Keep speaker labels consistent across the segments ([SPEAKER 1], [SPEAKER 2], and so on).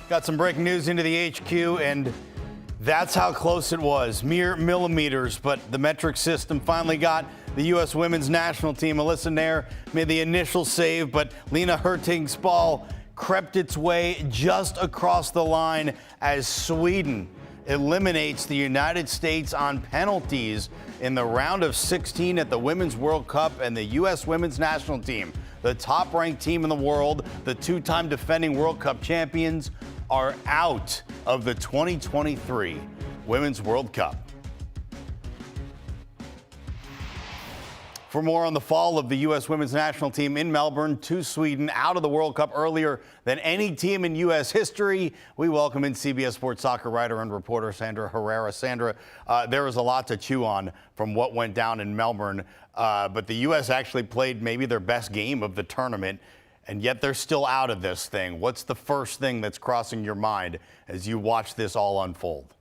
[SPEAKER 1] Got some breaking news into the HQ, and that's how close it was. Mere millimeters, but the metric system finally got the U.S. women's national team. Alyssa Nair made the initial save, but Lena Hurtig's ball crept its way just across the line as Sweden eliminates the United States on penalties in the round of 16 at the Women's World Cup, and the U.S. women's national team, the top-ranked team in the world, the two-time defending World Cup champions, are out of the 2023 Women's World Cup. For more on the fall of the U.S. women's national team in Melbourne to Sweden out of the World Cup earlier than any team in U.S. history, we welcome in CBS Sports soccer writer and reporter Sandra Herrera. Sandra, there is a lot to chew on from what went down in Melbourne, but the U.S. actually played maybe their best game of the tournament, and yet they're still out of this thing. What's the first thing that's crossing your mind as you watch this all unfold?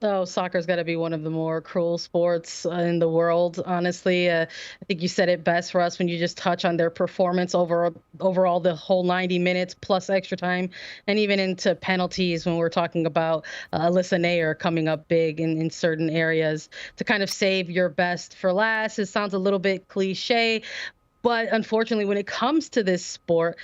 [SPEAKER 2] Oh, soccer's got to be one of the more cruel sports in the world, honestly. I think you said it best for us when you just touch on their performance overall the whole 90 minutes plus extra time, and even into penalties when we're talking about Alyssa Nair coming up big in certain areas. To kind of save your best for last, it sounds a little bit cliche, but unfortunately, when it comes to this sport,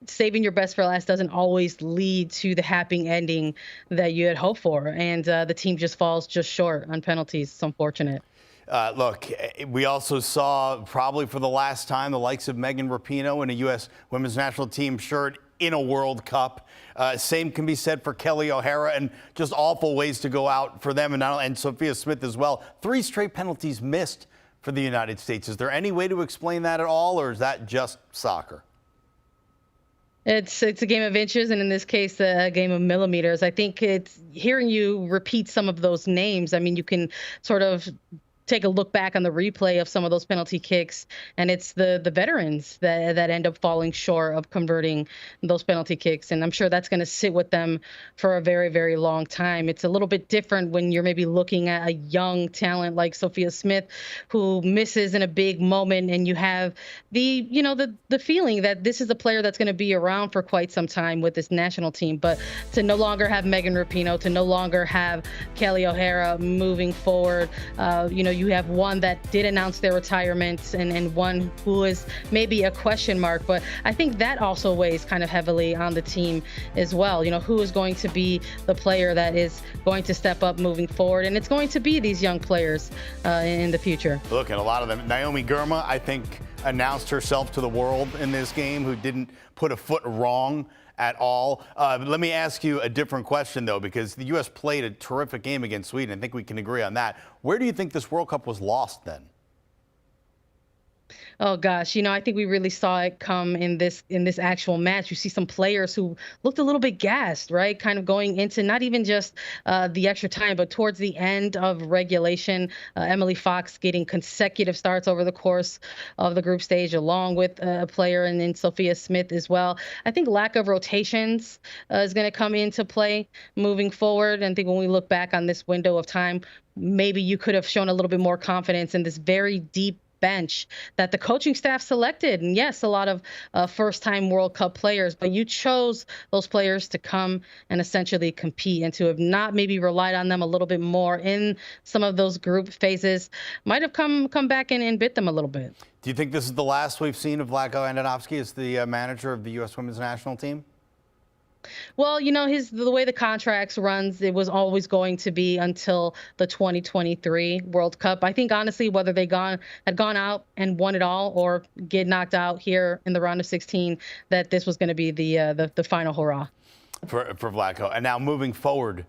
[SPEAKER 2] saving your best for last doesn't always lead to the happy ending that you had hoped for. And the team just falls just short on penalties. It's unfortunate.
[SPEAKER 1] Look, we also saw probably for the last time the likes of Megan Rapinoe in a U.S. women's national team shirt in a World Cup. Same can be said for Kelly O'Hara, and just awful ways to go out for them, and Sophia Smith as well. 3 straight penalties missed for the United States. Is there any way to explain that at all, or is that just soccer?
[SPEAKER 2] It's a game of inches, and in this case, a game of millimeters. I think it's hearing you repeat some of those names. I mean, you can sort of take a look back on the replay of some of those penalty kicks, and it's the veterans that end up falling short of converting those penalty kicks. And I'm sure that's going to sit with them for a very, very long time. It's a little bit different when you're maybe looking at a young talent like Sophia Smith, who misses in a big moment, and you have the feeling that this is a player that's going to be around for quite some time with this national team. But to no longer have Megan Rapinoe, to no longer have Kelly O'Hara moving forward, you have one that did announce their retirement and one who is maybe a question mark. But I think that also weighs kind of heavily on the team as well. Who is going to be the player that is going to step up moving forward? And it's going to be these young players in the future.
[SPEAKER 1] Look, and a lot of them, Naomi Girma, I think, announced herself to the world in this game, who didn't put a foot wrong at all. Let me ask you a different question, though, because the U.S. played a terrific game against Sweden. I think we can agree on that. Where do you think this World Cup was lost then?
[SPEAKER 2] Oh gosh, I think we really saw it come in this actual match. You see some players who looked a little bit gassed, right? Kind of going into not even just the extra time, but towards the end of regulation. Emily Fox getting consecutive starts over the course of the group stage, along with a player and Sophia Smith as well. I think lack of rotations is going to come into play moving forward. And I think when we look back on this window of time, maybe you could have shown a little bit more confidence in this very deep bench that the coaching staff selected. And yes, a lot of first-time World Cup players, but you chose those players to come and essentially compete, and to have not maybe relied on them a little bit more in some of those group phases might have come back and bit them a little bit.
[SPEAKER 1] Do you think this is the last we've seen of Blackout as the manager of the U.S. women's national team?
[SPEAKER 2] Well, the way the contracts runs, it was always going to be until the 2023 World Cup. I think, honestly, whether they had gone out and won it all or get knocked out here in the round of 16, that this was going to be the final hurrah
[SPEAKER 1] for Blackout. And now moving forward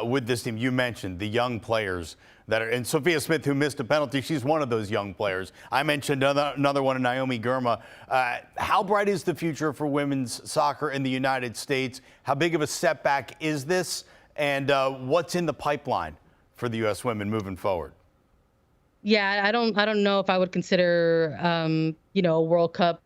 [SPEAKER 1] with this team, you mentioned the young players that are, and Sophia Smith, who missed a penalty, she's one of those young players. I mentioned another one, Naomi Girma. How bright is the future for women's soccer in the United States? How big of a setback is this? And what's in the pipeline for the U.S. women moving forward?
[SPEAKER 2] Yeah, I don't know if I would consider a World Cup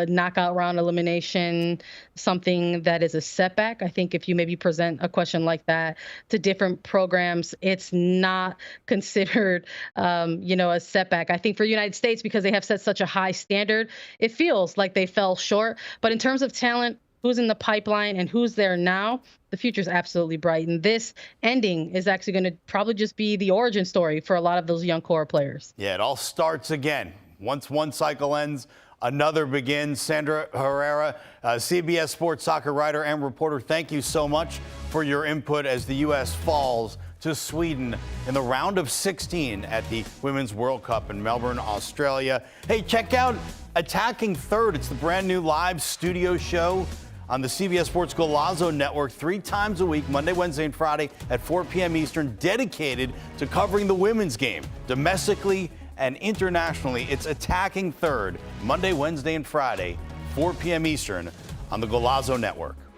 [SPEAKER 2] knockout round elimination something that is a setback. I think if you maybe present a question like that to different programs, it's not considered, a setback. I think for the United States, because they have set such a high standard, it feels like they fell short. But in terms of talent, who's in the pipeline, and who's there now, the future's absolutely bright. And this ending is actually going to probably just be the origin story for a lot of those young core players.
[SPEAKER 1] Yeah, it all starts again. Once one cycle ends, another begins. Sandra Herrera, CBS Sports soccer writer and reporter, thank you so much for your input as the U.S. falls to Sweden in the round of 16 at the Women's World Cup in Melbourne, Australia. Hey, check out Attacking Third. It's the brand new live studio show on the CBS Sports Golazo Network 3 times a week, Monday, Wednesday, and Friday at 4 p.m. Eastern, dedicated to covering the women's game domestically and internationally. It's Attacking Third, Monday, Wednesday, and Friday, 4 p.m. Eastern on the Golazo Network.